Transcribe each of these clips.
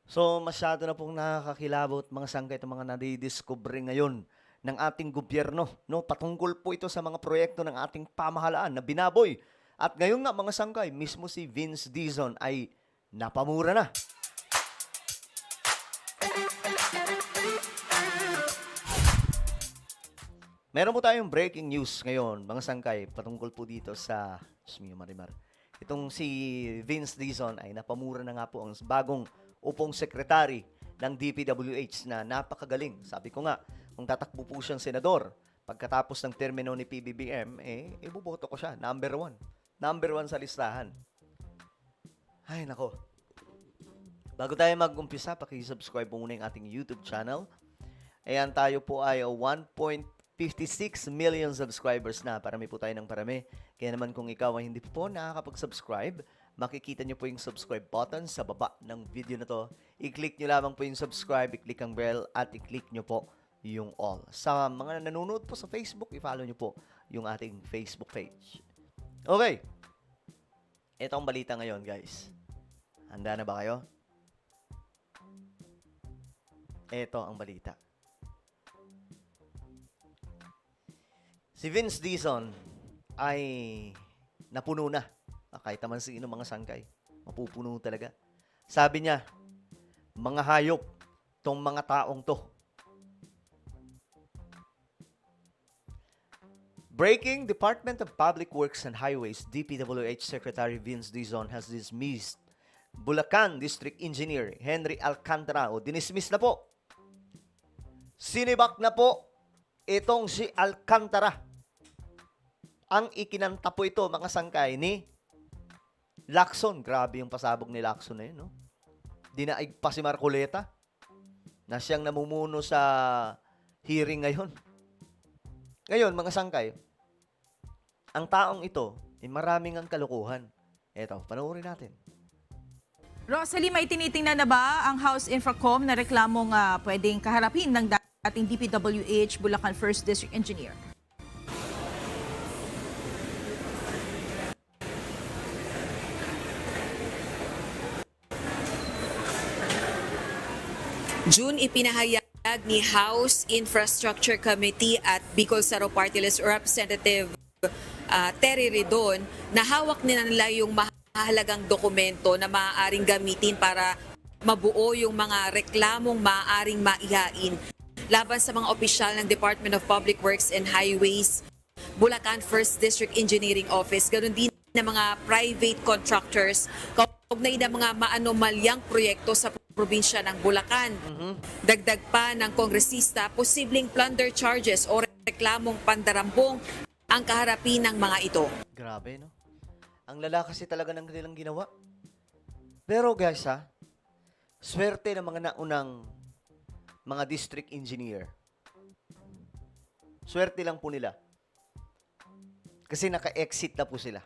So, masyado na pong nakakakilabot mga sangkay at mga nadidiscover ngayon ng ating gobyerno, no? Patungkol po ito sa mga proyekto ng ating pamahalaan na binaboy. At ngayon nga mga sangkay, mismo si Vince Dizon ay napamura na. Meron po tayong breaking news ngayon, mga sangkay, patungkol po dito sa Marimar. Itong si Vince Dizon ay napamura na nga po ang bagong upong sekretary ng DPWH na napakagaling. Sabi ko nga, kung tatakbo po siyang senador, pagkatapos ng termino ni PBBM, ibuboto ko siya. Number one. Number one sa listahan. Ay, nako. Bago tayo mag-umpisa, pakisubscribe po muna yung ating YouTube channel. Ayan, tayo po ay 1.56 million subscribers na. Parami po tayo ng parami. Kaya naman kung ikaw ay hindi po nakakapag-subscribe, makikita nyo po yung subscribe button sa baba ng video na to. I-click nyo lamang po yung subscribe, i-click ang bell, at i-click nyo po yung all. Sa mga nanonood po sa Facebook, i-follow nyo po yung ating Facebook page. Okay. Ito ang balita ngayon, guys. Handa na ba kayo? Ito ang balita. Si Vince Dizon ay napuno na. Kahit naman sino mga sangkay. Mapupuno talaga. Sabi niya, mga hayop, tong mga taong to. Breaking, Department of Public Works and Highways, DPWH Secretary Vince Dizon has dismissed Bulacan District Engineer Henry Alcantara o dinismiss na po. Sinibak na po itong si Alcantara. Ang ikinanta po ito, mga sangkay, ni Lacson. Grabe yung pasabog ni Lacson na yun, no? Dinaig pa si Marcoleta na siyang namumuno sa hearing ngayon. Ngayon, mga sangkay, ang taong ito, maraming ang kalukuhan. Eto, panoorin natin. Rosalie, may tinitingnan na ba ang House Infracom na reklamong pwedeng kaharapin ng dating DPWH Bulacan 1st District Engineer? June, ipinahayag ni House Infrastructure Committee at Bicol Saro Party List Representative Terry Redon na hawak nila yung mahalagang dokumento na maaaring gamitin para mabuo yung mga reklamong maaaring maihain laban sa mga opisyal ng Department of Public Works and Highways, Bulacan 1st District Engineering Office, ganoon din na mga private contractors kaugnay ng mga maanomalyang proyekto sa probinsya ng Bulacan. Dagdag pa ng kongresista, posibleng plunder charges o reklamong pandarambong ang kaharapin ng mga ito. Grabe, no? Ang lala kasi talaga ng kanilang ginawa. Pero guys, swerte ng mga naunang mga district engineer. Swerte lang po nila. Kasi naka-exit na po sila.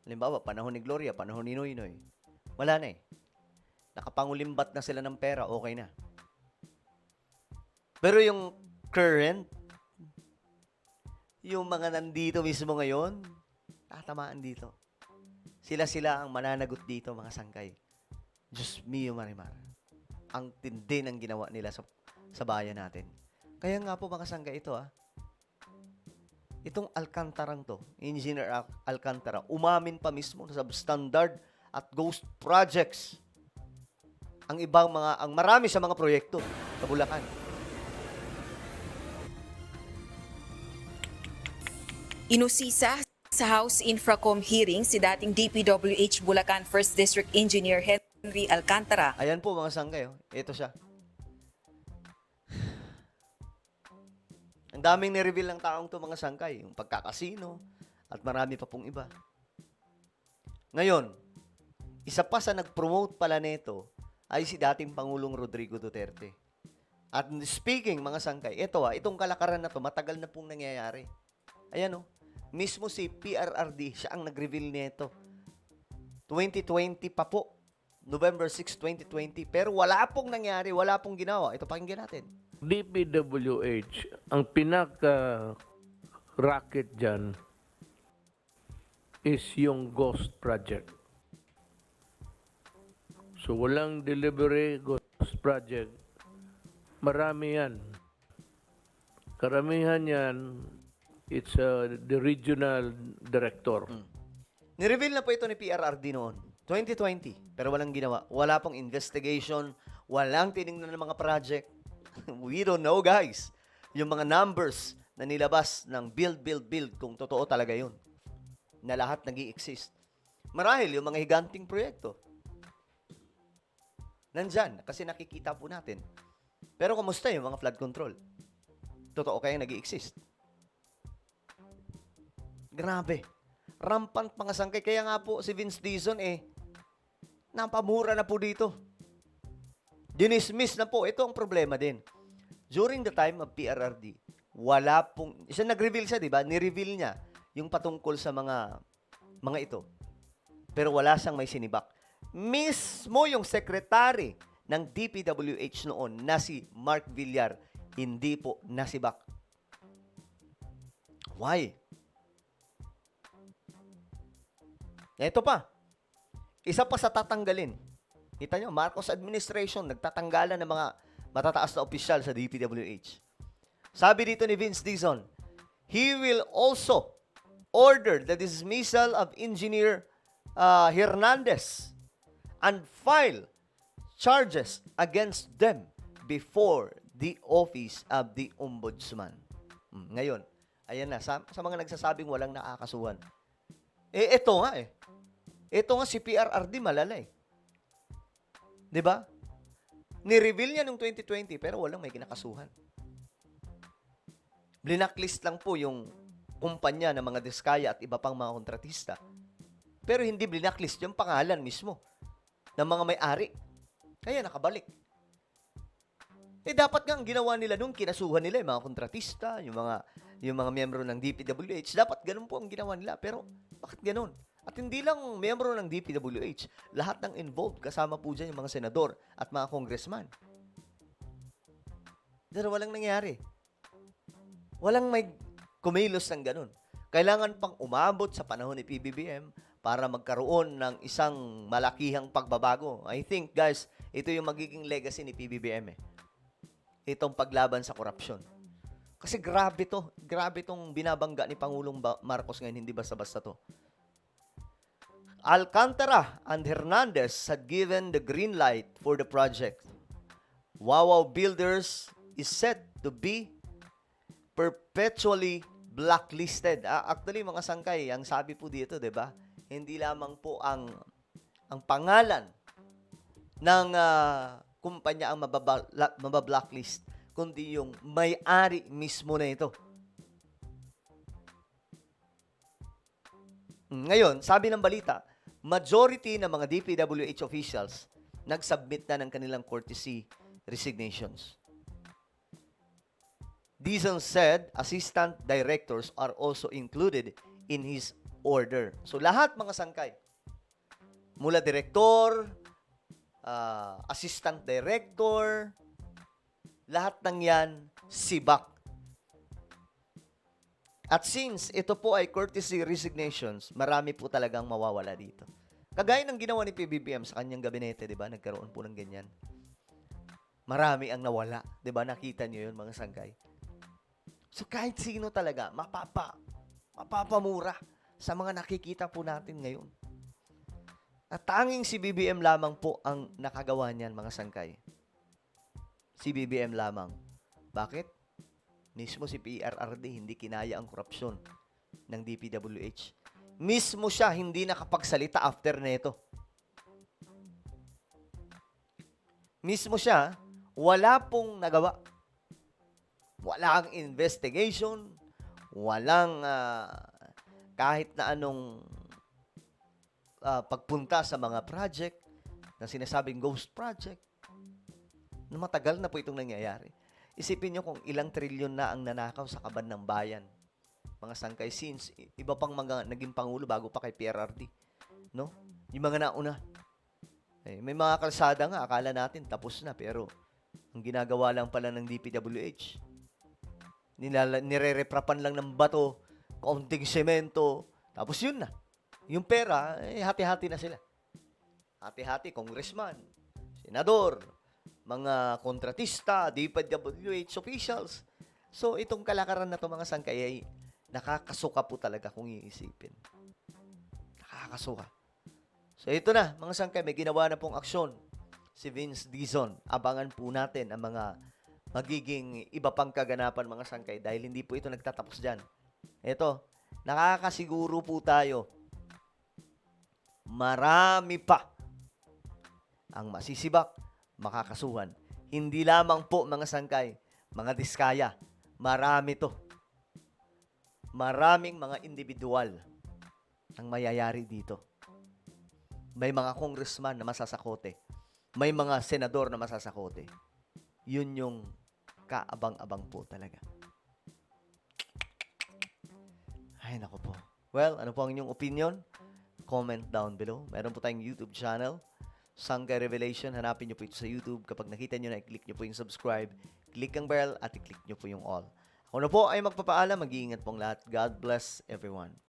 Halimbawa, panahon ni Gloria, panahon ni Noynoy. Wala na eh. Nakapangulimbat na sila ng pera, okay na. Pero yung current, yung mga nandito mismo ngayon, tatamaan dito. Sila ang mananagot dito, mga sangkay. Diyos mio, Marimar. Ang tindi ng ginawa nila sa bayan natin. Kaya nga po, mga sangkay, ito itong Alcantarang to, Engineer Alcantara, umamin pa mismo sa substandard at ghost projects ang marami sa mga proyekto sa Bulacan. Inusisa sa House Infracom hearing si dating DPWH Bulacan 1st District Engineer Henry Alcantara. Ayan po mga sangkay, ito siya. Ang daming ni-reveal ng taong to, mga sangkay, yung pagkakasino at marami pa pong iba. Ngayon, isa pa sa nag-promote pala nito ay si dating Pangulong Rodrigo Duterte. At speaking, mga sangkay, itong kalakaran na to, matagal na pong nangyayari. Ayan mismo si PRRD, siya ang nag-reveal nito. 2020 pa po, November 6, 2020. Pero wala pong nangyari, wala pong ginawa. Ito, pakinggan natin. DPWH, ang pinaka-racket dyan is yung ghost project. So walang delivery ghost project. Marami yan. Karamihan yan, it's the regional director. Nireveal na po ito ni PRRD noon, 2020, pero walang ginawa. Wala pong investigation, walang tinignan ng mga project. We don't know, guys. Yung mga numbers na nilabas ng build, kung totoo talaga yun, na lahat nag-i-exist. Marahil yung mga higanting proyekto, nandyan, kasi nakikita po natin. Pero kumusta yung mga flood control? Totoo kaya nag-i-exist? Grabe. Rampant mga sangkay. Kaya nga po si Vince Dizon napamura na po dito. Dinismiss na po. Ito ang problema din. During the time of PRRD, wala pong, isa nag-reveal siya, di ba? Ni-reveal niya yung patungkol sa mga ito. Pero wala siyang may sinibak. Mismo yung secretary ng DPWH noon na si Mark Villar, hindi po nasibak. Why? Ito pa. Isa pa sa tatanggalin. Kita nyo, Marcos administration, nagtatanggalan ng mga matataas na opisyal sa DPWH. Sabi dito ni Vince Dizon, he will also order the dismissal of Engineer Hernandez and file charges against them before the office of the Ombudsman. Ngayon, ayan na, sa mga nagsasabing walang nakakasuhan. Ito nga Ito nga si PRRD malala eh. 'Di ba? Ni-reveal niya noong 2020 pero walang may kinakasuhan. Blinacklist lang po yung kumpanya ng mga diskaya at iba pang mga kontratista. Pero hindi blinacklist yung pangalan mismo ng mga may-ari. Kaya nakabalik. Dapat nga ang ginawa nila noon, kinasuhan nila yung mga kontratista, yung mga miyembro ng DPWH. Dapat ganun po ang ginawa nila. Pero bakit ganun? At hindi lang miyembro ng DPWH, lahat ng involved, kasama po dyan yung mga senador at mga congressman. Pero walang nangyari. Walang may kumilos ng ganun. Kailangan pang umabot sa panahon ni PBBM para magkaroon ng isang malakihang pagbabago. I think, guys, ito yung magiging legacy ni PBBM Itong paglaban sa korupsyon. Kasi grabe to. Grabe tong binabangga ni Pangulong Marcos ngayon, hindi basta-basta to. Alcantara and Hernandez had given the green light for the project. Wawaw Builders is set to be perpetually blacklisted. Actually, mga sangkay, ang sabi po dito, 'di ba? Hindi lamang po ang pangalan ng kumpanya ang mabablacklist, kundi yung may-ari mismo na ito. Ngayon, sabi ng balita, majority ng mga DPWH officials nag-submit na ng kanilang courtesy resignations. Dizon said assistant directors are also included in his order. So lahat mga sangkay, mula direktor, assistant director, lahat ng yan, sibak. At since ito po ay courtesy resignations, marami po talagang mawawala dito. Kagaya ng ginawa ni PBBM sa kanyang gabinete, di ba? Nagkaroon po ng ganyan. Marami ang nawala. Di ba? Nakita niyo yun, mga sangkay. So kahit sino talaga, mapapamura sa mga nakikita po natin ngayon. At tanging si BBM lamang po ang nakagawa niyan, mga sangkay. Si BBM lamang. Bakit? Mismo si PRRD hindi kinaya ang korupsyon ng DPWH. Mismo siya hindi nakapagsalita after nito. Mismo siya, wala pong nagawa. Walang investigation, walang kahit na anong pagpunta sa mga project na sinasabing ghost project. Na matagal na po itong nangyayari. Isipin nyo kung ilang trilyon na ang nanakaw sa kaban ng bayan. Mga sangkay, since iba pang mga naging pangulo bago pa kay PRRD. No? Yung mga nauna. May mga kalsada nga, akala natin tapos na. Pero, ang ginagawa lang pala ng DPWH, nire-reprapan lang ng bato, kaunting semento, tapos yun na. Yung pera, hati-hati na sila. Hati-hati, congressman, senador, mga kontratista, DPWH officials. So, itong kalakaran na to mga sangkay ay nakakasuka po talaga kung iisipin. Nakakasuka. So, ito na, mga sangkay, may ginawa na pong aksyon si Vince Dizon. Abangan po natin ang mga magiging iba pang kaganapan mga sangkay dahil hindi po ito nagtatapos dyan. Ito, nakakasiguro po tayo, marami pa ang masisibak, makakasuhan. Hindi lamang po mga sangkay, mga diskaya. Marami to. Maraming mga individual ang mayayari dito. May mga congressman na masasakote. May mga senador na masasakote. Yun yung kaabang-abang po talaga. Ay, naku po. Well, ano po ang inyong opinion? Comment down below. Meron po tayong YouTube channel, Sangkay Revelation. Hanapin nyo po ito sa YouTube. Kapag nakita nyo na, i-click nyo po yung subscribe, click ang bell, at i-click nyo po yung all. Ako na po ay magpapaalam. Mag-iingat pong lahat. God bless everyone.